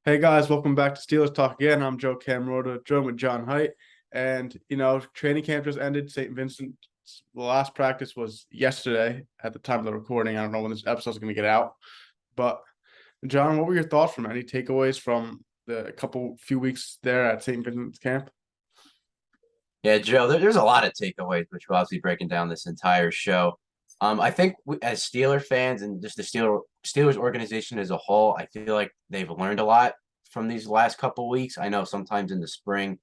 Hey guys, welcome back to Steelers Talk again. I'm Joe Camrota, joined with John Height. And, training camp just ended. St. Vincent's the last practice was yesterday at the time of the recording. I don't know when this episode is going to get out. But, John, what were your thoughts from any takeaways from the few weeks there at St. Vincent's camp? Yeah, Joe, there's a lot of takeaways, which we'll obviously breaking down this entire show. I think as Steeler fans and just the Steelers organization as a whole, I feel like they've learned a lot from these last couple weeks. I know sometimes in the spring,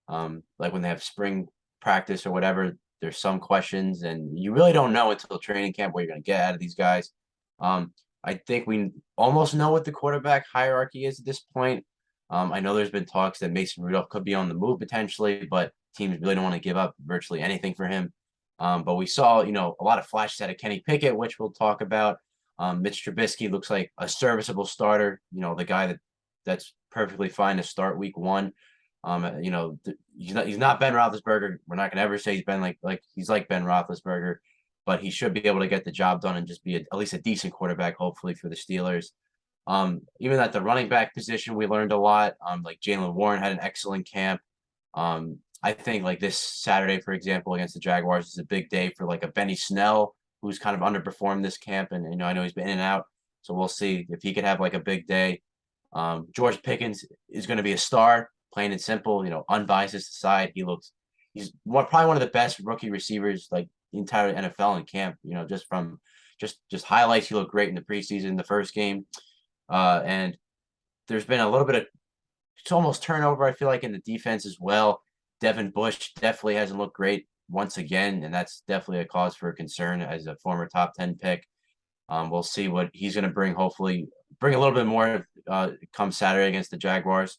like when they have spring practice or whatever, there's some questions, and you really don't know until training camp what you're going to get out of these guys. I think we almost know what the quarterback hierarchy is at this point. I know there's been talks that Mason Rudolph could be on the move potentially, but teams really don't want to give up virtually anything for him. But we saw, a lot of flashes out of Kenny Pickett, which we'll talk about. Mitch Trubisky looks like a serviceable starter. The guy that's perfectly fine to start week one. He's not Ben Roethlisberger. We're not gonna ever say he's been like he's like Ben Roethlisberger, but he should be able to get the job done and just be at least a decent quarterback, hopefully for the Steelers. Even at the running back position, we learned a lot. Like Jalen Warren had an excellent camp. I think like this Saturday, for example, against the Jaguars is a big day for like a Benny Snell, who's kind of underperformed this camp, and I know he's been in and out, so we'll see if he could have like a big day. George Pickens is going to be a star, plain and simple. Unbiased aside, probably one of the best rookie receivers like the entire NFL in camp. Just from just highlights, he looked great in the preseason, the first game, and there's been a little bit of it's almost turnover. I feel like in the defense as well. Devin Bush definitely hasn't looked great once again, and that's definitely a cause for concern as a former top 10 pick. We'll see what he's going to bring. Hopefully, bring a little bit more come Saturday against the Jaguars.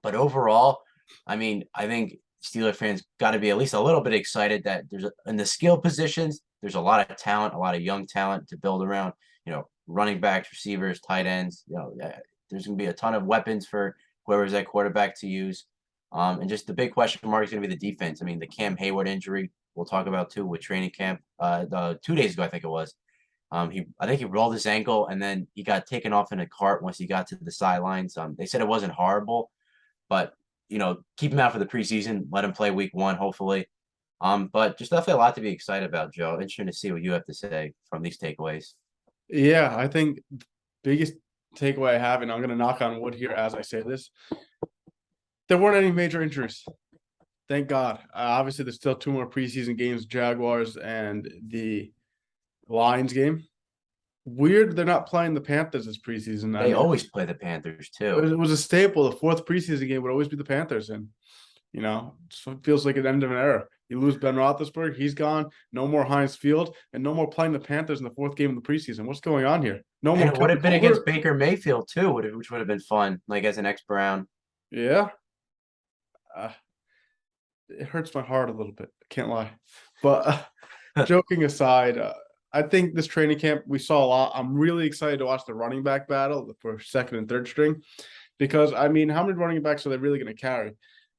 But overall, I think Steeler fans got to be at least a little bit excited that in the skill positions, there's a lot of talent, a lot of young talent to build around. Running backs, receivers, tight ends. There's going to be a ton of weapons for whoever's at quarterback to use. And just the big question mark is going to be the defense. The Cam Hayward injury we'll talk about too with training camp 2 days ago, I think it was. I think he rolled his ankle and then he got taken off in a cart once he got to the sidelines. They said it wasn't horrible, but keep him out for the preseason, let him play week one, hopefully. But just definitely a lot to be excited about, Joe. Interesting to see what you have to say from these takeaways. Yeah, I think the biggest takeaway I have, and I'm going to knock on wood here as I say this, there weren't any major injuries. Thank God. Obviously, there's still two more preseason games, Jaguars and the Lions game. Weird they're not playing the Panthers this preseason. They always play the Panthers too. It was a staple. The fourth preseason game would always be the Panthers, and so it feels like an end of an era. You lose Ben Roethlisberger, he's gone. No more Heinz Field, and no more playing the Panthers in the fourth game of the preseason. What's going on here? No And more it would Kevin have been against Colbert. Baker Mayfield too, which would have been fun, like as an ex Brown. Yeah, uh, it hurts my heart a little bit. I can't lie, but joking aside, I think this training camp we saw a lot. I'm really excited to watch the running back battle for second and third string, because how many running backs are they really going to carry?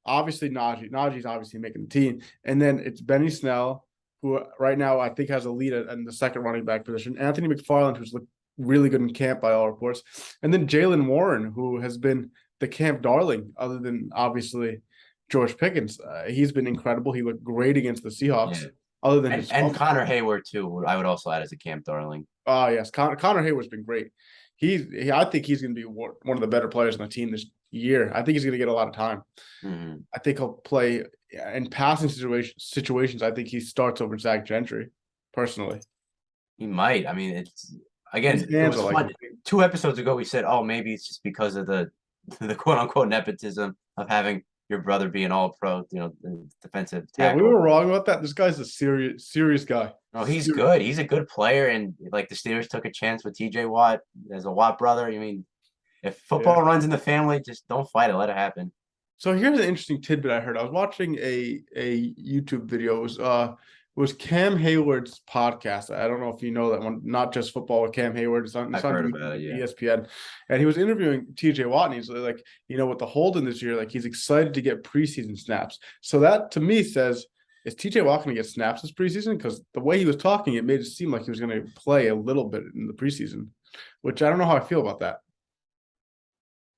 Obviously, Najee. Najee's obviously making the team, and then it's Benny Snell, who right now I think has a lead in the second running back position. Anthony McFarland, who's looked really good in camp by all reports, and then Jalen Warren, who has been the camp darling, other than obviously George Pickens. He's been incredible. He looked great against the Seahawks. Yeah. Other than his And fumble. Connor Hayward too. I would also add as a camp darling. Oh yes, Connor Hayward's been great. I think he's going to be one of the better players on the team this year. I think he's going to get a lot of time. Mm-hmm. I think he'll play in passing situations. I think he starts over Zach Gentry, personally. He might. It's His again. It hands was are like fun. 2 episodes ago, we said, "Oh, maybe it's just because of the the quote unquote nepotism of having your brother be an All Pro, the defensive yeah, we tackle." were wrong about that. This guy's a serious guy. No, he's good. He's a good player, and like the Steelers took a chance with T.J. Watt as a Watt brother. If Yeah. football runs in the family, just don't fight it. Let it happen. So here's an interesting tidbit I heard. I was watching a YouTube video. It was Cam Hayward's podcast. I don't know if you know that one, Not Just Football with Cam Hayward. It's I've on heard about it. Yeah. ESPN. And he was interviewing TJ Watt, and he's like, with the hold in this year, like he's excited to get preseason snaps. So that to me says, is TJ Watt going to get snaps this preseason? Because the way he was talking, it made it seem like he was going to play a little bit in the preseason, which I don't know how I feel about that.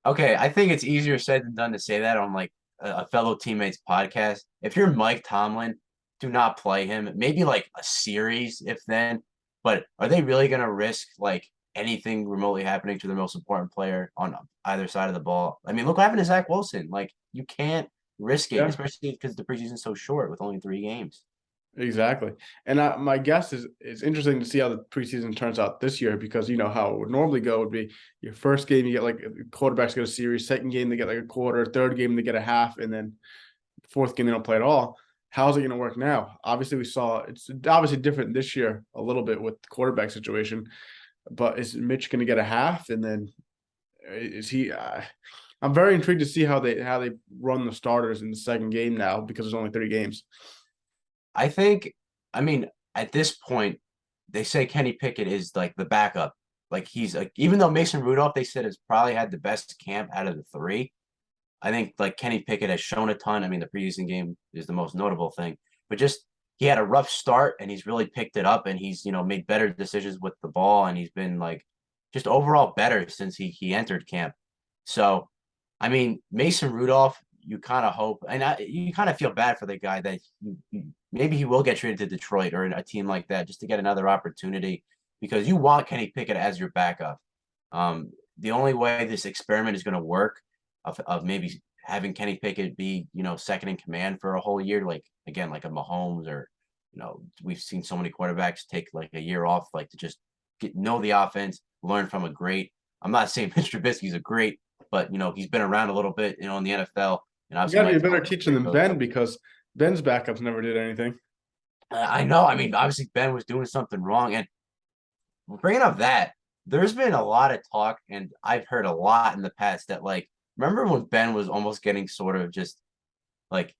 Okay, I think it's easier said than done to say that on like a fellow teammate's podcast. If you're Mike Tomlin, do not play him. Maybe like a series, if then. But are they really going to risk like anything remotely happening to their most important player on either side of the ball? I mean, look what happened to Zach Wilson. Like you can't risk it, Yeah. especially because the preseason's so short with only 3 games. Exactly. And my guess is it's interesting to see how the preseason turns out this year because you know how it would normally go would be your first game you get like quarterbacks get a series, second game they get like a quarter, third game they get a half, and then fourth game they don't play at all. How's it going to work now? Obviously, we saw it's obviously different this year a little bit with the quarterback situation, but is Mitch going to get a half, and then is he? I'm very intrigued to see how they run the starters in the second game now because there's only 3 games. I think, I mean, at this point, they say Kenny Pickett is like the backup. Like he's like, even though Mason Rudolph, they said has probably had the best camp out of the three. I think like Kenny Pickett has shown a ton. I mean, the preseason game is the most notable thing, but just he had a rough start and he's really picked it up and he's, made better decisions with the ball and he's been like just overall better since he entered camp. So, I mean, Mason Rudolph, you kind of hope, and you kind of feel bad for the guy that maybe he will get traded to Detroit or a team like that just to get another opportunity because you want Kenny Pickett as your backup. The only way this experiment is going to work of maybe having Kenny Pickett be, second in command for a whole year, like again, like a Mahomes or, we've seen so many quarterbacks take like a year off, like to just know the offense, learn from a great. I'm not saying Mitch Trubisky's a great, but he's been around a little bit, in the NFL, and You obviously got to be Mike a better Tomlin's a teacher great than coach. Ben because Ben's backups never did anything. I know. I mean, obviously Ben was doing something wrong, and bringing up that there's been a lot of talk, and I've heard a lot in the past that like remember when Ben was almost getting sort of just like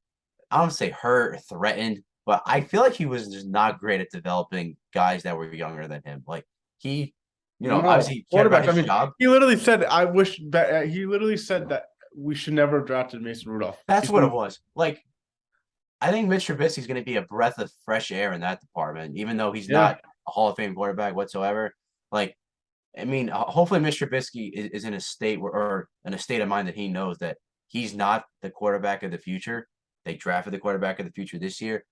I don't say hurt or threatened, but I feel like he was just not great at developing guys that were younger than him. Like he, No, obviously he cared about quarterbacks. I his mean, job. he literally said, "I wish." He literally said that we should never have drafted Mason Rudolph. That's He's what been, it was. Like I think Mitch Trubisky's going to be a breath of fresh air in that department, even though he's yeah. not a Hall of Fame quarterback whatsoever. Like I mean, hopefully Mr. Trubisky is in a state or in a state of mind that he knows that he's not the quarterback of the future. They drafted the quarterback of the future this year.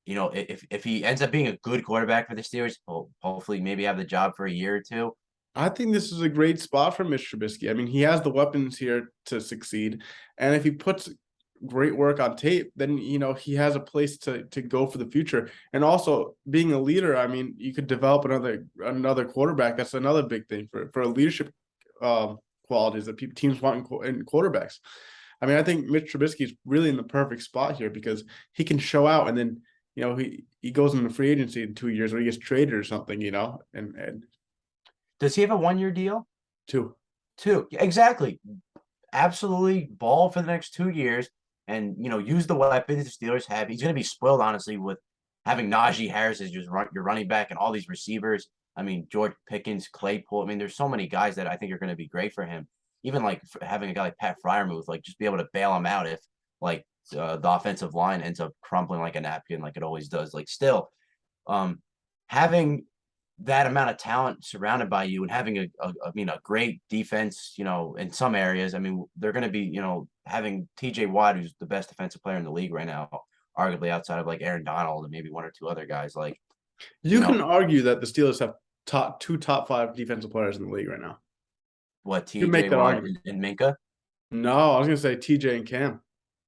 If he ends up being a good quarterback for the Steelers, he'll hopefully maybe have the job for a year or two. I think this is a great spot for Mitch Trubisky. I mean, he has the weapons here to succeed, and if he puts great work on tape, then he has a place to go for the future. And also, being a leader, I mean, you could develop another quarterback. That's another big thing for leadership qualities that teams want in quarterbacks. I mean, I think Mitch Trubisky is really in the perfect spot here because he can show out, and then he goes into free agency in 2 years or he gets traded or something, and Does he have a 1 year deal? two. Two. Exactly. Absolutely ball for the next 2 years and use the weapons the Steelers have. He's going to be spoiled, honestly, with having Najee Harris as your running back and all these receivers. I mean, George Pickens, Claypool. I mean, there's so many guys that I think are going to be great for him. Even like having a guy like Pat Fryermuth, like just be able to bail him out if like the offensive line ends up crumpling like a napkin, like it always does. Like still, um, having that amount of talent surrounded by you and having a great defense, in some areas. I mean, they're going to be, having TJ Watt, who's the best defensive player in the league right now, arguably outside of like Aaron Donald and maybe one or two other guys. Like, You can argue that the Steelers have top 5 defensive players in the league right now. what You can make TJ that Watt argument. and Minka. No, I was gonna say TJ and Cam.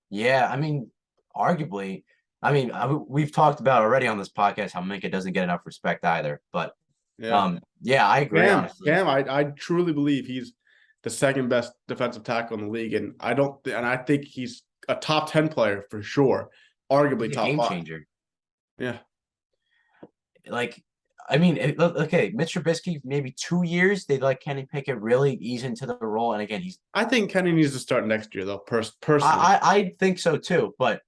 Yeah, I mean, arguably. I mean, we've talked about already on this podcast how Minka doesn't get enough respect either. But Yeah, yeah, I agree, Cam. honestly. Cam. I truly believe he's the second best defensive tackle in the league, and I think he's a top 10 player for sure, arguably He's a top game 5. changer. Yeah, Like, I mean, okay, Mitch Trubisky, maybe 2 years, they'd like Kenny Pickett really ease into the role. And again, I think Kenny needs to start next year though. Personally, I think so too. But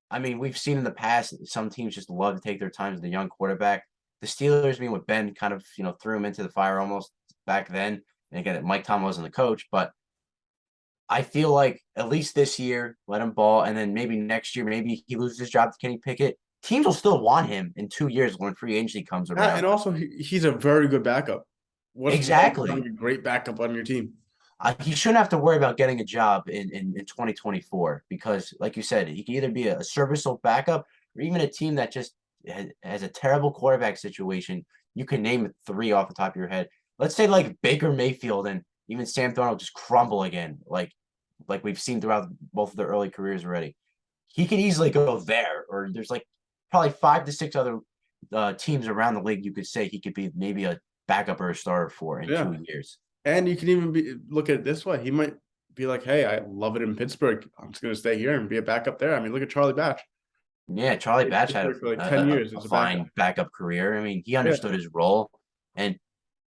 I mean, we've seen in the past some teams just love to take their time with the young quarterback. The Steelers, I mean, with Ben kind of threw him into the fire almost back then. And again, Mike Tomlin wasn't the coach, but I feel like at least this year, let him ball, and then maybe next year, maybe he loses his job to Kenny Pickett. Teams will still want him in 2 years when free agency comes and around. also he's a very good backup. What's wrong with Exactly. having a great backup on your team? he shouldn't have to worry about getting a job in 2024 because, like you said, he can either be a serviceable backup or even a team that just has a terrible quarterback situation. You can name three off the top of your head. Let's say like Baker Mayfield and even Sam Darnold just crumble again, like we've seen throughout both of their early careers already. He could easily go there, or there's like probably 5 to 6 other teams around the league you could say he could be maybe a backup or a starter for in Yeah. 2 years. And you can even look at it this way. He might be like, hey, I love it in Pittsburgh. I'm just going to stay here and be a backup there. I mean, look at Charlie Batch. Yeah, Charlie Played Batch had Pittsburgh for like 10 a, years a as a backup. fine backup career. I mean, he Yeah. understood his role, and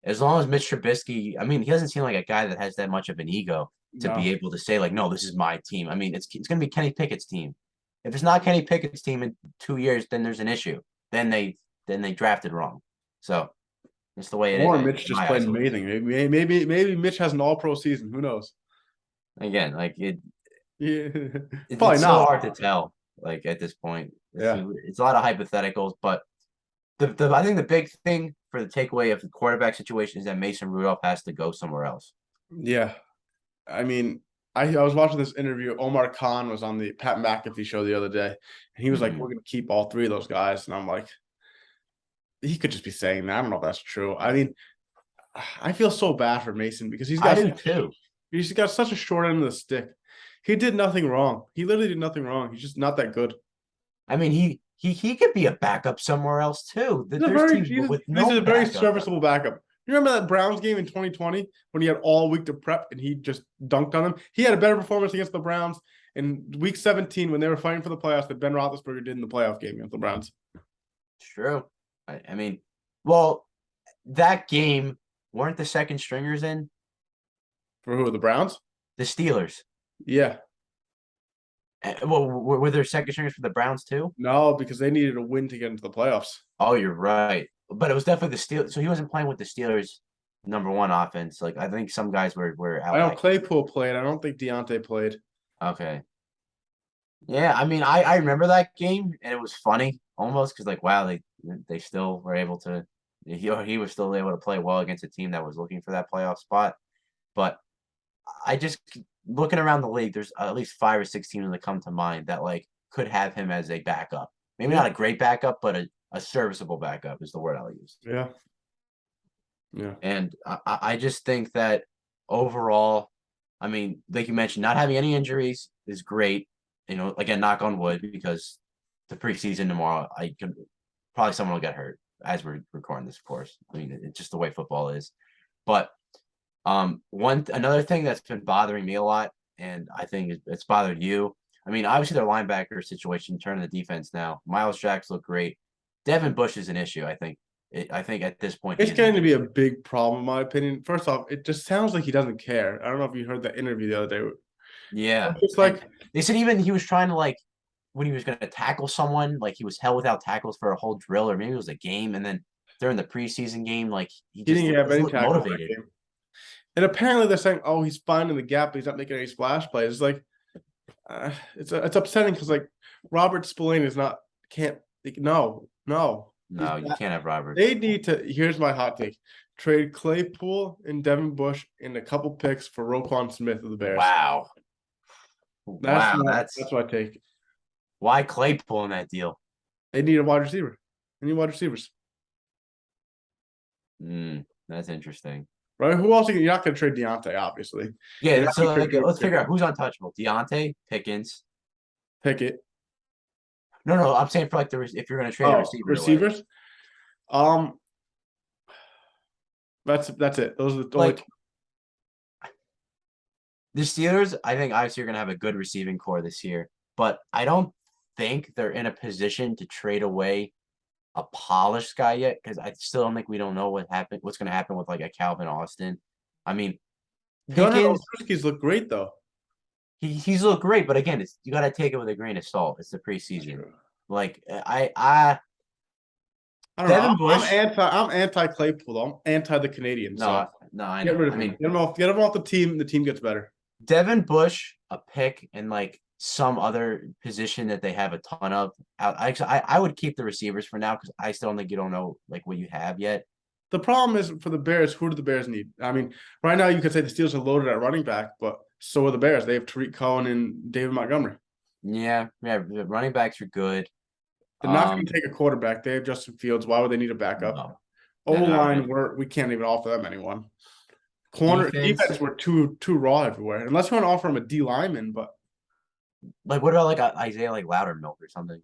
as long as Mitch Trubisky, I mean, he doesn't seem like a guy that has that much of an ego to be No. able to say like, no, this is my team. I mean, it's going to be Kenny Pickett's team. If it's not Kenny Pickett's team in 2 years, then there's an issue. Then they drafted wrong. So it's the way it is. Or In Mitch just my played eyes, at least. amazing. Maybe Mitch has an all-pro season. Who knows? Again, like Yeah. Probably it's so not. hard to tell. Like at this point, Yeah. it's a lot of hypotheticals, but I think the big thing for the takeaway of the quarterback situation is that Mason Rudolph has to go somewhere else. Yeah. I mean, I was watching this interview. Omar Khan was on the Pat McAfee show the other day, and he was like, Mhm. we're going to keep all three of those guys. And I'm like, he could just be saying that. I don't know if that's true. I mean, I feel so bad for Mason because I do too. he's got such a short end of the stick. He did nothing wrong. He literally did nothing wrong. He's just not that good. I mean, he could be a backup somewhere else too. There's teams with He's no a very backup. serviceable backup. You remember that Browns game in 2020 when he had all week to prep and he just dunked on them? He had a better performance against the Browns in week 17 when they were fighting for the playoffs that Ben Roethlisberger did in the playoff game against the Browns. True. I mean, well, that game weren't the second stringers in For who? The Browns? the Steelers. Yeah. Well, were there second stringers for the Browns too? No, because they needed a win to get into the playoffs. Oh, you're right. But it was definitely the Steelers. So he wasn't playing with the Steelers' number one offense. Like I think some guys were out. I know Like, Claypool played. I don't think Deontay played. okay. Yeah, I mean, I remember that game and it was funny almost because like wow they still were able to he was still able to play well against a team that was looking for that playoff spot. But I just looking around the league, there's at least 5 or 6 teams that come to mind that like could have him as a backup. Maybe Yeah. not a great backup, but a serviceable backup is the word I'll use. Yeah. Yeah. And I just think that overall, I mean, like you mentioned, not having any injuries is great. You know, again, knock on wood, because the preseason tomorrow, I can probably someone will get hurt as we're recording this, of course. I mean, it's just the way football is. But another thing that's been bothering me a lot, and I think it's bothered you. I mean, obviously their linebacker situation, turning the defense now. Miles Jacks look great. Devin Bush is an issue, I think. I think at this point It's he is going to an be a issue. big problem, in my opinion. First off, it just sounds like he doesn't care. I don't know if you heard that interview the other day. Yeah. It's like And they said even he was trying to like when he was going to tackle someone, like he was held without tackles for a whole drill, or maybe it was a game, and then during the preseason game, like he he just didn't have doesn't any look tackle in that motivated. game. And apparently they're saying, "Oh, he's fine in the gap, but he's not making any splash plays." It's like it's upsetting because like Robert Spillane is not can't like, no. No, you can't have Robert. They need to. Here's my hot take: trade Claypool and Devin Bush and a couple picks for Roquan Smith of the Bears. Wow. That's Wow, that's what I take. why Claypool in that deal. They need a wide receiver. They need wide receivers, That's interesting. right? Who else? You're not going to trade Deontay, obviously. You're Yeah, not so gonna like, trade let's figure out Pickett. who's untouchable. Deontay, Pickens. Pickett. No, I'm saying for like if you're going to trade a receiver away. Receivers. Um, that's it. Those are the only. Like the Steelers, I think obviously you're going to have a good receiving core this year, but I don't think they're in a position to trade away a polished guy yet, because I still don't think we don't know what's going to happen with like a Calvin Austin. I mean, Gunnar Pickens, Olszewski's look great though. he's looked great, but again, you got to take it with a grain of salt. It's the preseason. Like I don't Devin know. Bush. I'm anti Claypool. I'm anti the Canadian. So No, I get know. rid of I him. mean, Get him off the team. The team gets better. Devin Bush, a pick, and like some other position that they have a ton of. I would keep the receivers for now because I still don't think you don't know like what you have yet. The problem is for the Bears, who do the Bears need? I mean, right now you could say the Steelers are loaded at running back, but so are the Bears. They have Tariq Cohen and David Montgomery. Yeah, the running backs are good. They're not going to take a quarterback. They have Justin Fields. Why would they need a backup? No, O they're not line, really. we can't even offer them anyone. Corner Defense, defense, we're too raw everywhere. Unless you want to offer him a D lineman, but like what about like Isaiah like Loudermilk or something?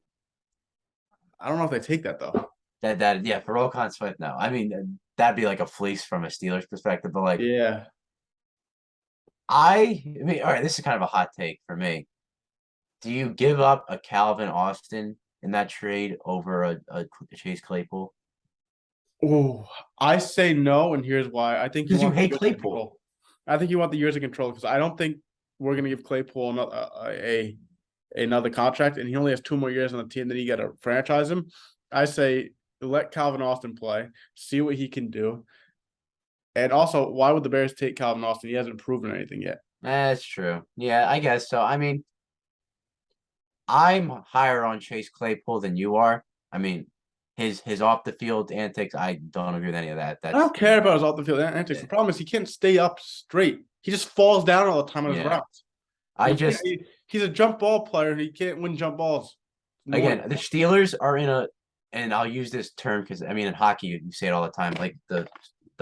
I don't know if they take that though. That yeah, for Roquan Smith, no. I mean, that'd be like a fleece from a Steelers perspective, but like Yeah. I mean, all right, this is kind of a hot take for me. Do you give up a Calvin Austin in that trade over a Chase Claypool? Oh, I say no, and here's why. I think you Because you want the hate years of Claypool. control. I think you want the years of control because I don't think we're going to give Claypool another contract, and he only has 2 more years on the team. Then you got to franchise him. I say let Calvin Austin play, see what he can do, and also why would the Bears take Calvin Austin? He hasn't proven anything yet. That's true. Yeah, I guess so. I mean, I'm higher on Chase Claypool than you are. I mean, his off the field antics, I don't agree with any of that. I That's don't care about his off the field antics. yeah. The problem is he can't stay up straight. He just falls down all the time on his Yeah. routes. I And just he's a jump ball player. He can't win jump balls. again the Steelers are in a and I'll use this term because I mean in hockey you say it all the time. Like the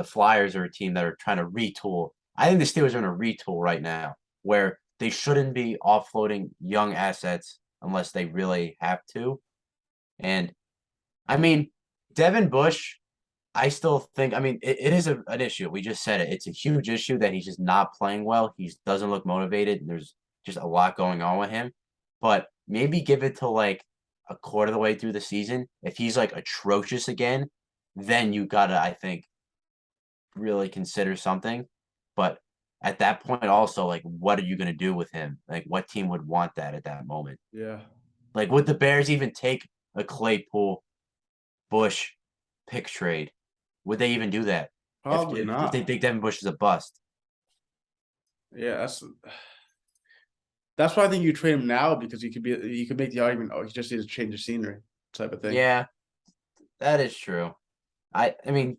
Flyers are a team that are trying to retool. I think the Steelers are in a retool right now where they shouldn't be offloading young assets unless they really have to. And I mean, Devin Bush, I still think, I mean, it is an issue. We just said it. It's a huge issue that he's just not playing well. He doesn't look motivated. There's just a lot going on with him. But maybe give it to like a quarter of the way through the season. If he's like atrocious again, then you gotta, I think, really consider something. But at that point, also, like, what are you gonna do with him? Like, what team would want that at that moment? Yeah. Like, would the Bears even take a Claypool Bush pick trade? Would they even do that Probably if they not. think Devin Bush is a bust? Yeah, that's why I think you trade him now because you could make the argument, oh, he just needs to change the scenery type of thing. Yeah, that is true. I mean,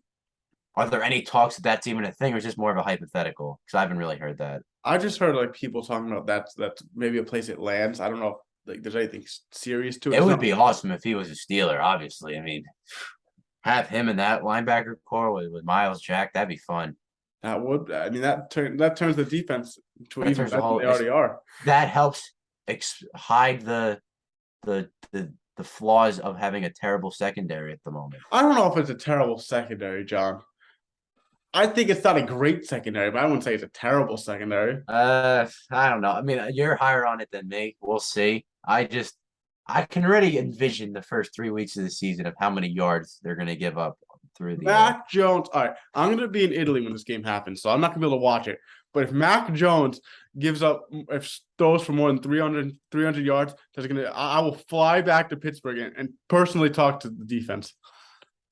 are there any talks that that's even a thing, or is this more of a hypothetical? Because I haven't really heard that. I just heard like people talking about that's maybe a place it lands. I don't know if like there's anything serious to it. It It's would not be awesome if he was a Steeler. Obviously, I mean, have him in that linebacker core with Miles Jack. That'd be fun. that would I mean that turns the defense to That even turns the better than whole. they already are. That helps hide the the flaws of having a terrible secondary at the moment. I don't know if it's a terrible secondary, John. I think it's not a great secondary, but I wouldn't say it's a terrible secondary. I don't know. I mean, you're higher on it than me. We'll see. I can already envision the first 3 weeks of the season of how many yards they're going to give up through the. Mac Jones. All right, I'm gonna be in Italy when this game happens, so I'm not gonna be able to watch it. But if Mac Jones gives up, if throws for more than 300 yards, that's I will fly back to Pittsburgh and personally talk to the defense.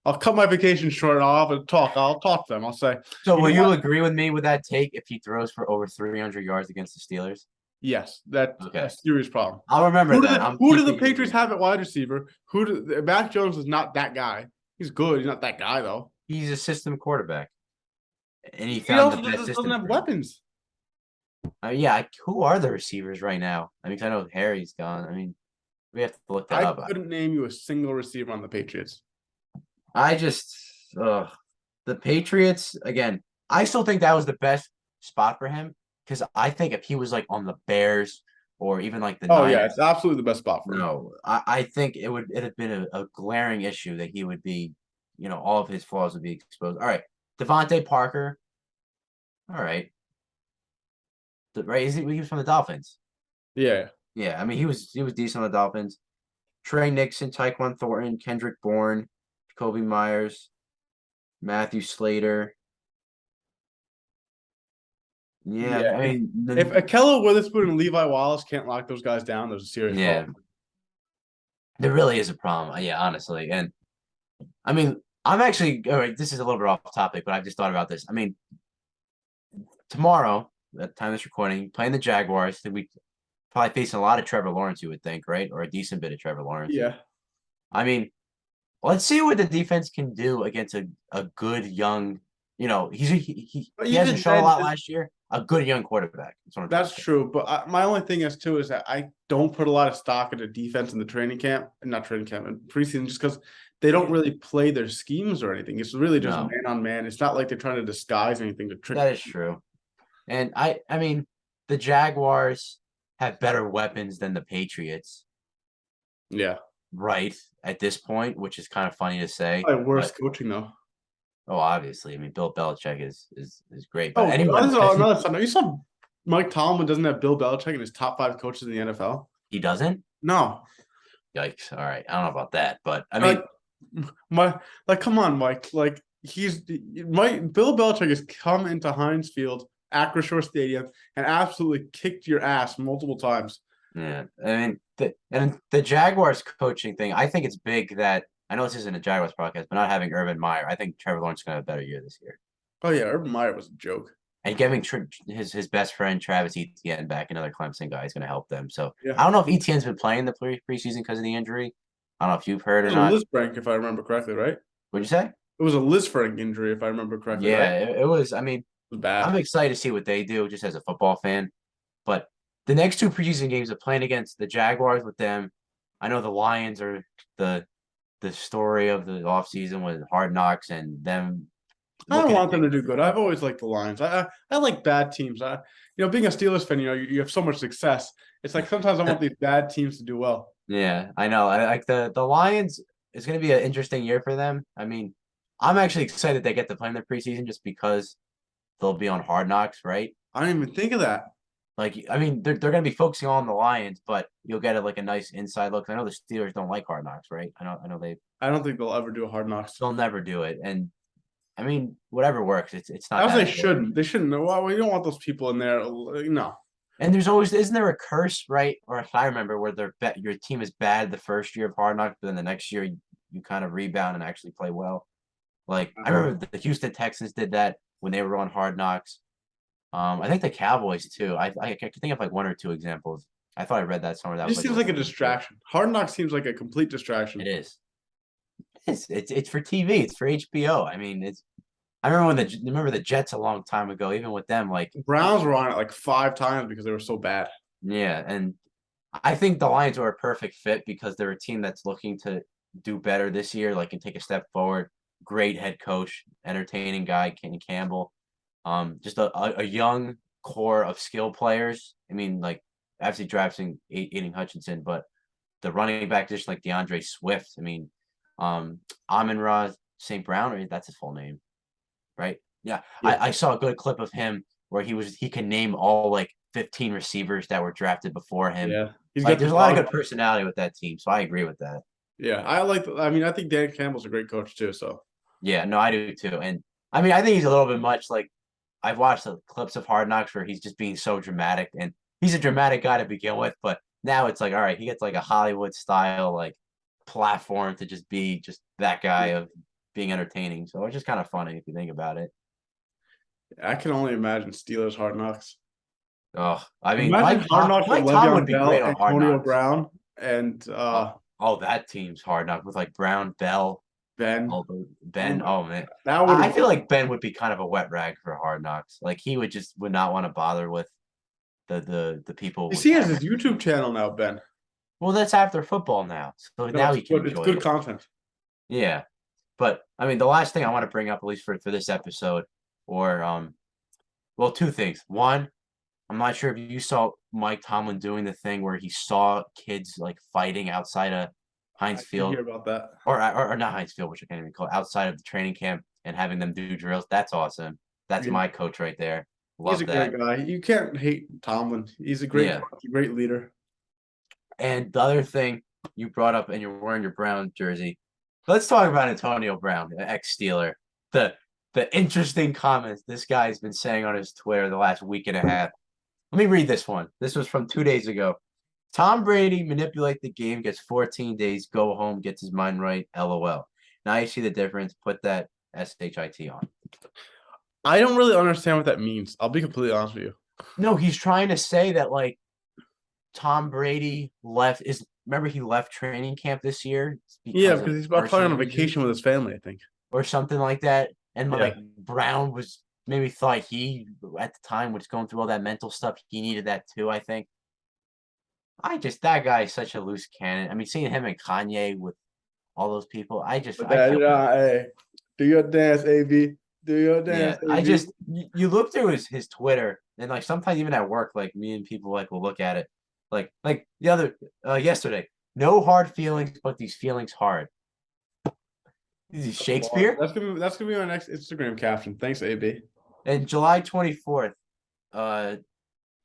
I'll cut my vacation short and I'll have a talk. I'll talk to them. I'll say, So, you will know you what? agree with me with that take if he throws for over 300 yards against the Steelers? Yes, that's Okay, a serious problem. I'll remember that. I'm Who do the keeping you. Patriots have at wide receiver? Mac Jones is not that guy. He's good. He's not that guy though. He's a system quarterback, and he He found the also best doesn't system have for him. weapons. Yeah, who are the receivers right now? I mean, 'cause I know Harry's gone. I mean, we have to look that I up. couldn't name you a single receiver on the Patriots. I just, the Patriots again. I still think that was the best spot for him because I think if he was like on the Bears or even like the Oh yeah, Niners, it's absolutely the best spot for him. no, I think it have been a glaring issue that he would be, all of his flaws would be exposed. All right, Devontae Parker. All right, right? He was from the Dolphins. Yeah. Yeah, I mean he was decent on the Dolphins. Trey Nixon, Tyquan Thornton, Kendrick Bourne, Kobe Myers, Matthew Slater. Yeah, Yeah. I mean, If Akello Witherspoon and Levi Wallace can't lock those guys down, there's a serious yeah, problem. there really is a problem. Yeah, honestly, and I mean, I'm actually all right. This is a little bit off topic, but I just thought about this. I mean, tomorrow, at the time of this recording, playing the Jaguars, we probably facing a lot of Trevor Lawrence. You would think, right, or a decent bit of Trevor Lawrence. Yeah. I mean, let's see what the defense can do against a good young. But He hasn't even shown a then, lot last year. A good young quarterback. That's what I'm trying to that's say. true. But my only thing is too is that I don't put a lot of stock into defense in the training camp, and not training camp and preseason, just because they don't really play their schemes or anything. It's really just No, man on man. It's not like they're trying to disguise anything to trick. that is true. And I mean, the Jaguars have better weapons than the Patriots, Yeah, right? At this point, which is kind of funny to say, probably but worse coaching though. obviously, I mean, Bill Belichick is great, but Oh, anyone this is another side. You saw Mike Tomlin doesn't have Bill Belichick in his top 5 coaches in the NFL. he doesn't. No, Yikes! All right, I don't know about that, but I like mean, come on, Mike. Like Bill Belichick has come into Heinz Field, Acrisure Stadium, and absolutely kicked your ass multiple times. yeah, I mean, the Jaguars coaching thing. I think it's big that I know this isn't a Jaguars podcast, but not having Urban Meyer, I think Trevor Lawrence is going to have a better year this year. Oh yeah, Urban Meyer was a joke. And getting his best friend Travis Etienne back, another Clemson guy, is going to help them. So Yeah, I don't know if Etienne's been playing the preseason because of the injury. I don't know if you've heard it or was a not. Lisfranc, if I remember correctly, right? What'd you say? It was a Lisfranc injury, if I remember correctly, right? Yeah, it was. I mean, It was bad. I'm excited to see what they do just as a football fan. But the next two preseason games are playing against the Jaguars with them. I know the Lions are the the story of the offseason with Hard Knocks and them I looking at want them to things. do good. I've always liked the Lions. I like bad teams. Being a Steelers fan, you have so much success. It's like sometimes I want these bad teams to do well. Yeah, I know. I like the Lions. It's going to be an interesting year for them. I mean, I'm actually excited they get to play in the preseason just because they'll be on Hard Knocks, right? I didn't even think of that. Like, I mean, they're going to be focusing on the Lions, but you'll get like a nice inside look. I know the Steelers don't like Hard Knocks, right? I know I don't think they'll ever do a Hard Knocks. they'll never do it, and I mean, whatever works. It's not As that they important. shouldn't. They shouldn't. Well, we don't want those people in there. No. And there's always isn't there a curse, right? Or if I remember, where your team is bad the first year of Hard Knocks, but then the next year you kind of rebound and actually play well. Like I remember the Houston Texans did that when they were on Hard Knocks. I think the Cowboys too. I can think of like one or two examples. I thought I read that somewhere. That It was just like seems a like a thing. distraction. Hard Knocks seems like a complete distraction. It is. It's for TV. It's for HBO. I mean, it's. I remember remember the Jets a long time ago. Even with them, like Browns were on it like 5 times because they were so bad. yeah, and I think the Lions are a perfect fit because they're a team that's looking to do better this year, like and take a step forward. Great head coach, entertaining guy, Kenny Campbell. Just a young core of skill players. I mean, like obviously drafting Aiden Hutchinson, but the running back position like DeAndre Swift. I mean, Amon-Ra St. Brown, or that's his full name, right? Yeah, Yeah. I saw a good clip of him where he can name all like 15 receivers that were drafted before him. Yeah. He's Like, got there's the a lot of dog. good personality with that team, so I agree with that. Yeah. I think Dan Campbell's a great coach too. So Yeah, no, I do too. And I mean, I think he's a little bit much like I've watched the clips of Hard Knocks where he's just being so dramatic, and he's a dramatic guy to begin with, but now it's like, all right, he gets like a Hollywood style like platform to just be just that guy of being entertaining. So it's just kind of funny if you think about it. I can only imagine Steelers Hard Knocks. Oh, I mean, Imagine Hard Knocks with Mike Tom would Le'Veon be great Bell, on Hard Antonio Knocks. Brown, and Oh, that team's Hard Knocks with like Brown, Bell, Ben. Ben. Oh man, That would I feel like Ben would be kind of a wet rag for Hard Knocks. Like he would not want to bother with the people. you with see, he has his cameras. YouTube channel now, Ben. Well, that's after football now, so No, now he can it's enjoy good it. content. Yeah, but I mean, the last thing I want to bring up, at least for this episode, or well, two things. One, I'm not sure if you saw Mike Tomlin doing the thing where he saw kids like fighting outside of I Heinz did Field, hear about that. or not Heinz Field, which I can't even call it, outside of the training camp and having them do drills. That's awesome. That's Yeah. my coach right there. He's Love a that. great guy. You can't hate Tomlin. He's a great Yeah. coach, a great leader. And the other thing you brought up, and you're wearing your Brown jersey. Let's talk about Antonio Brown, the ex-Steeler. The interesting comments this guy's been saying on his Twitter the last week and a half. Let me read this one. This was from 2 days ago. Tom Brady manipulate the game, gets 14 days, go home, gets his mind right. LOL. Now you see the difference. Put that SHIT on. I don't really understand what that means. I'll be completely honest with you. No, he's trying to say that like Tom Brady remember he left training camp this year Yeah, because because of he's probably on personal reasons vacation with his family, I think. or something like that. And Yeah. like Brown was maybe thought he at the time was going through all that mental stuff. He needed that too, I think. That guy is such a loose cannon. I mean, seeing him and Kanye with all those people, But I that, feel bad. hey, do your dance, AB. Do your Yeah, dance, AB. you look through his Twitter and like sometimes even at work, like me and people like will look at it, like the other yesterday, no hard feelings, but these feelings hard. Is he That's bars. Shakespeare? That's gonna be my next Instagram caption. Thanks, AB. And July 24th, uh,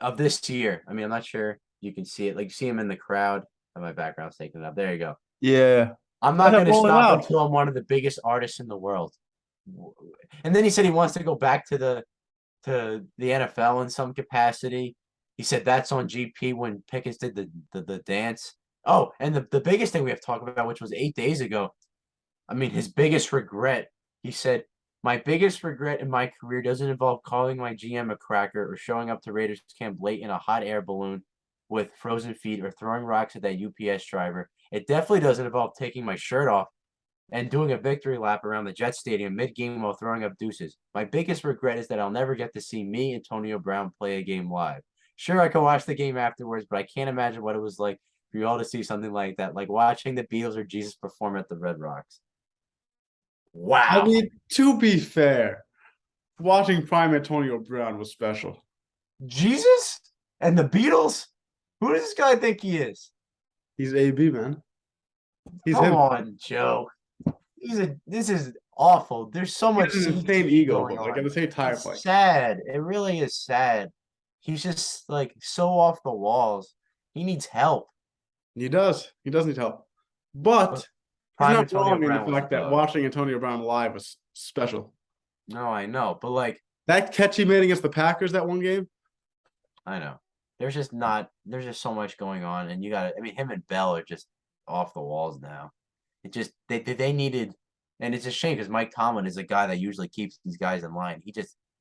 of this year. I mean, I'm not sure you can see it. Like, you see him in the crowd. Oh, my background's taking it up. There you go. Yeah. I'm not That's going to rolling stop out. until I'm one of the biggest artists in the world. And then he said he wants to go back to the NFL in some capacity. He said that's on GP when Pickens did the dance. Oh, and the biggest thing we have to talk about, which was 8 days ago. I mean, his biggest regret. He said, "My biggest regret in my career doesn't involve calling my GM a cracker or showing up to Raiders camp late in a hot air balloon with frozen feet or throwing rocks at that UPS driver. It definitely doesn't involve taking my shirt off and doing a victory lap around the Jet Stadium mid-game while throwing up deuces. My biggest regret is that I'll never get to see me, Antonio Brown, play a game live. Sure, I can watch the game afterwards, but I can't imagine what it was like for you all to see something like that, like watching the Beatles or Jesus perform at the Red Rocks." I Wow. mean, to be fair, watching Prime Antonio Brown was special. Jesus and the Beatles? Who does this guy think he is? He's AB, man. He's Come him. on, Joe. This is awful. There's so He much has an insane CTE ego, going but like at on. the same time, It's like sad. It really is sad. He's just like so off the walls. He needs help. he does. He does need help. But But he's Prime not Antonio wrong in the Brown was a fact that dog. watching Antonio Brown live was special. No, I know. But like, That catch he made against the Packers that one game. I know. There's just so much going on. And I mean, him and Bell are just off the walls now. It just they needed, and it's a shame because Mike Tomlin is a guy that usually keeps these guys in line.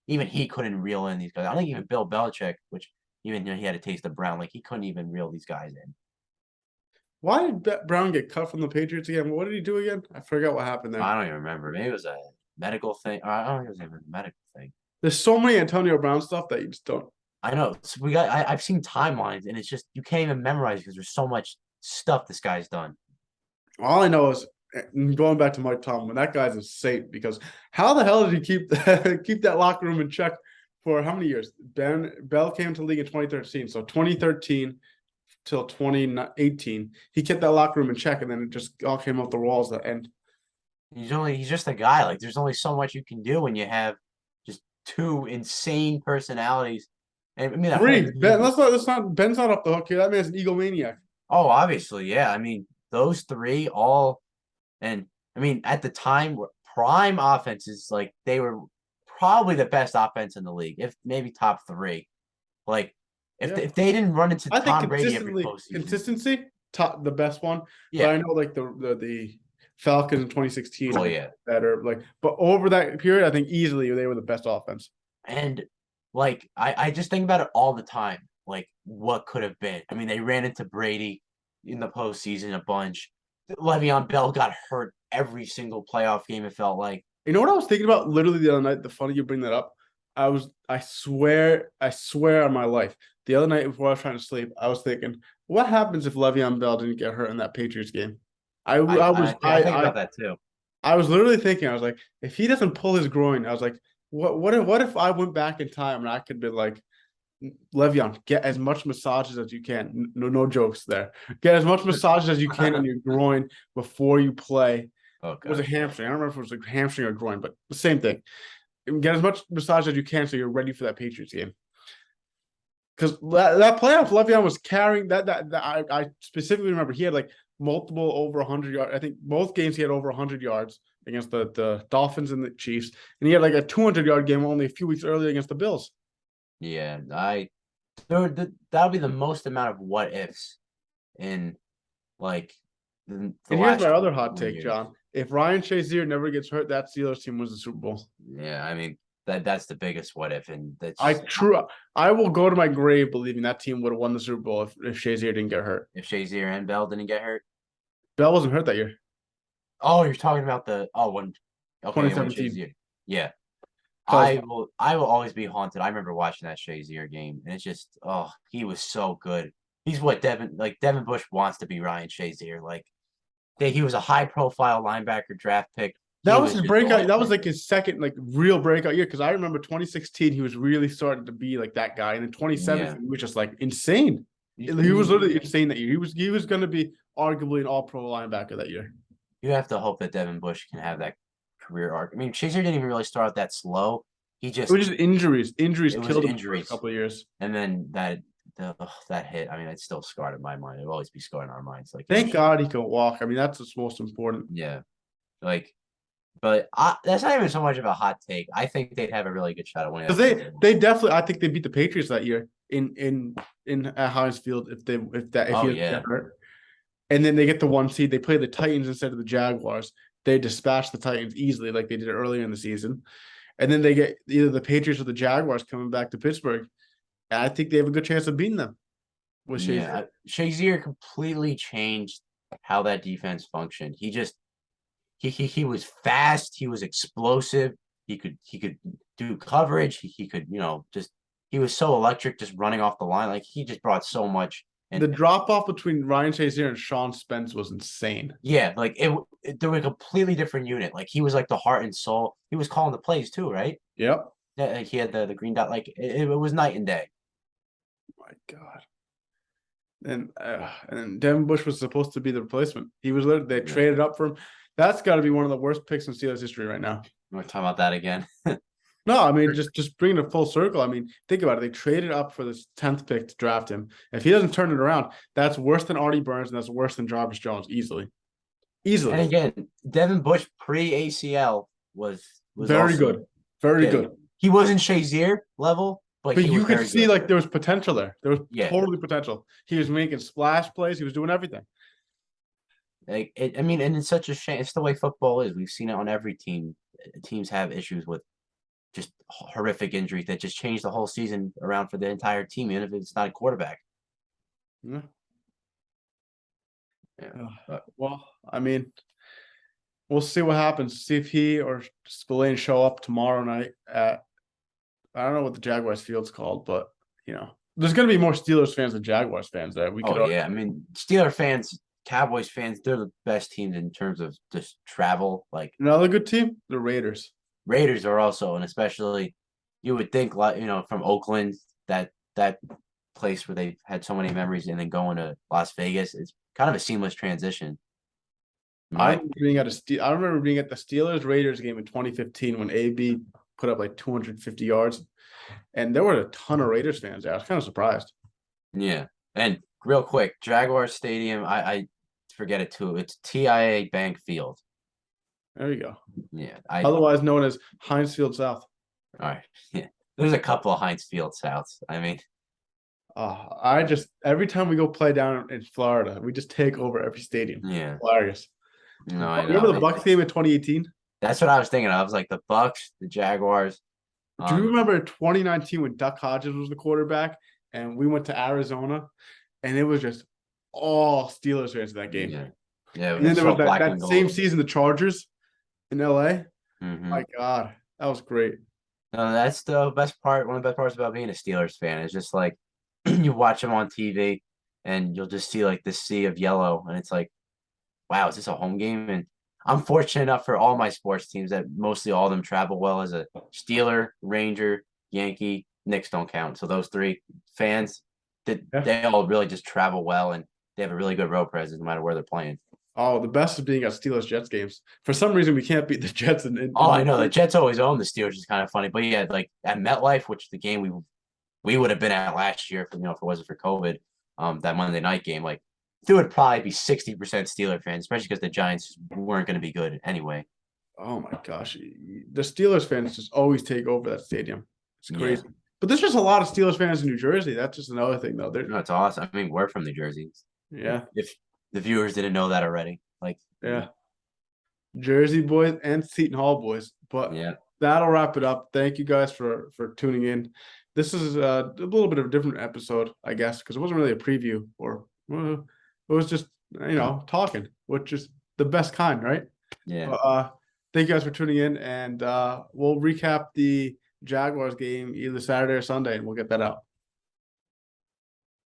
Even he couldn't reel in these guys. I don't think even Bill Belichick, which even he had a taste of Brown, like he couldn't even reel these guys in. Why did Brown get cut from the Patriots again? What did he do again? I forgot what happened there. I don't even remember. Maybe it was a medical thing. I don't think it was even a medical thing. There's so many Antonio Brown stuff that you just don't. I know. So I've seen timelines, and it's just you can't even memorize because there's so much stuff this guy's done. All I know is going back to Mike Tomlin. That guy's a saint because how the hell did he keep keep that locker room in check for how many years? Bell came to the league in 2013, so 2013 till 2018, he kept that locker room in check, and then it just all came off the walls at the end. He's just a guy. Like there's only so much you can do when you have just two insane personalities. And I mean, Three. Ben, let's not. Ben's not off the hook here. That man's an egomaniac. oh, obviously, yeah. I mean, those three all, and I mean, at the time, prime offenses like they were probably the best offense in the league, if maybe top three. Like Yeah, if they didn't run into I think Tom Brady every postseason, consistency, top the best one. But yeah, I know like the Falcons in 2016. well, yeah. Better. Like, but over that period, I think easily they were the best offense. And like I just think about it all the time. Like what could have been. I mean, they ran into Brady in the postseason a bunch. Le'Veon Bell got hurt every single playoff game, it felt like. You know what I was thinking about literally the other night? The funny you bring that up. I swear on my life. The other night before I was trying to sleep, I was thinking, what happens if Le'Veon Bell didn't get hurt in that Patriots game? I think about that too. I was literally thinking, I was like, if he doesn't pull his groin, I was like, what if I went back in time and I could be like, Le'Veon, get as much massages as you can. No jokes there. Get as much massages as you can on your groin before you play. Okay. It was a hamstring. I don't remember if it was a hamstring or groin, but the same thing. Get as much massage as you can so you're ready for that Patriots game. Because that playoff, Le'Veon was carrying that. I specifically remember he had like multiple over 100 yards. I think both games he had over 100 yards against the Dolphins and the Chiefs, and he had like a 200-yard game only a few weeks earlier against the Bills. Yeah, that'll be the most amount of what ifs in like the And here's my other hot take, years. John. If Ryan Shazier never gets hurt, that Steelers team wins the Super Bowl. Yeah, I mean, That's the biggest what if, and I will go to my grave believing that team would have won the Super Bowl if Shazier didn't get hurt. if Shazier and Bell didn't get hurt. Bell wasn't hurt that year. Oh, you're talking about when 2017. Shazier. Yeah. Cause I will always be haunted. I remember watching that Shazier game, and it's just he was so good. He's what Devin Bush wants to be Ryan Shazier. Like he was a high profile linebacker draft pick. that He was was his just breakout. That was awesome. like his second like real breakout year. Because I remember 2016, he was really starting to be like that guy, and in 2017, Yeah. he was just like insane. He was literally insane that year. He was going to be arguably an All Pro linebacker that year. You have to hope that Devin Bush can have that career arc. I mean, Shazier didn't even really start out that slow. He It was just injuries. Injuries it was killed him the first injuries, couple of years. and then that hit. I mean, it's still scarred in my mind. It'll always be scarred in our minds. Like, Thank God he can walk. I mean, that's what's most important. yeah, like, but that's not even so much of a hot take. I think they'd have a really good shot at winning. Because they definitely, I think they beat the Patriots that year in at Heinz Field if he doesn't get hurt. And then they get the 1 seed. They play the Titans instead of the Jaguars. They dispatch the Titans easily, like they did earlier in the season. And then they get either the Patriots or the Jaguars coming back to Pittsburgh. And I think they have a good chance of beating them. With Shazier. Shazier completely changed how that defense functioned. He was fast. He was explosive. He could do coverage. He could he was so electric just running off the line. Like he just brought so much. And the drop off between Ryan Shazier and Sean Spence was insane. Yeah, like they were a completely different unit. Like he was like the heart and soul. He was calling the plays too, right? Yep. Yeah, like he had the green dot. Like it was night and day. Oh my God. And Devin Bush was supposed to be the replacement. He was literally they traded up for him. That's got to be one of the worst picks in Steelers history right now. We're talking about that again. No, I mean just bringing it full circle. I mean, think about it. They traded up for this 10th pick to draft him. If he doesn't turn it around, that's worse than Artie Burns and that's worse than Jarvis Jones easily. And again, Devin Bush pre-ACL was very good. Very good. He wasn't Shazier level, but you could see good. like there was potential there. There was totally potential. He was making splash plays. He was doing everything. Like I mean, and it's such a shame. It's the way football is. We've seen it on every team. Teams have issues with just horrific injuries that just change the whole season around for the entire team, even if it's not a quarterback. Yeah. Well, I mean, we'll see what happens. See if he or Spillane show up tomorrow night at I don't know what the Jaguars field's called, but there's going to be more Steelers fans than Jaguars fans there. I mean, Steeler fans, Cowboys fans, they're the best teams in terms of just travel. Like another good team, the Raiders. Raiders are also, and especially you would think like from Oakland, that place where they had so many memories, and then going to Las Vegas, it's kind of a seamless transition. I remember being at the Steelers Raiders game in 2015 when AB put up like 250 yards, and there were a ton of Raiders fans there. I was kind of surprised. Yeah, and real quick, Jaguars Stadium, I forget it too. It's TIA Bank Field. There you go. Yeah. Otherwise known as Heinz Field South. All right. Yeah. There's a couple of Heinz Field Souths. I mean, every time we go play down in Florida, we just take over every stadium. Yeah. Hilarious. No, I know. Remember the Bucs game in 2018? That's what I was thinking of. I was like the Bucs, the Jaguars. Do you remember 2019 when Duck Hodges was the quarterback and we went to Arizona and it was just all Steelers fans in that game? Yeah. Yeah. And then there was that same season, the Chargers in LA. Mm-hmm. My God, that was great. No, that's the best part. One of the best parts about being a Steelers fan is just like you watch them on TV and you'll just see like this sea of yellow, and it's like, wow, is this a home game? And I'm fortunate enough for all my sports teams that mostly all of them travel well. As a Steeler, Ranger, Yankee, Knicks don't count. So those three fans, they all really just travel well, and they have a really good road presence no matter where they're playing. Oh, the best is being at Steelers Jets games. For some reason, we can't beat the Jets. I know the Jets always own the Steelers, is kind of funny. But yeah, like at MetLife, which is the game we would have been at last year, if it wasn't for COVID, that Monday night game, like there would probably be 60% Steeler fans, especially because the Giants weren't going to be good anyway. Oh my gosh, the Steelers fans just always take over that stadium. It's crazy. Yeah. But there's just a lot of Steelers fans in New Jersey. That's just another thing, though. No, it's awesome. I mean, we're from New Jersey. Yeah. If the viewers didn't know that already, yeah, Jersey boys and Seton Hall boys, but yeah, that'll wrap it up. Thank you guys for tuning in. This is a little bit of a different episode, I guess, because it wasn't really a preview or it was just talking, which is the best kind, right? Yeah. But, thank you guys for tuning in, and we'll recap the Jaguars game either Saturday or Sunday, and we'll get that out.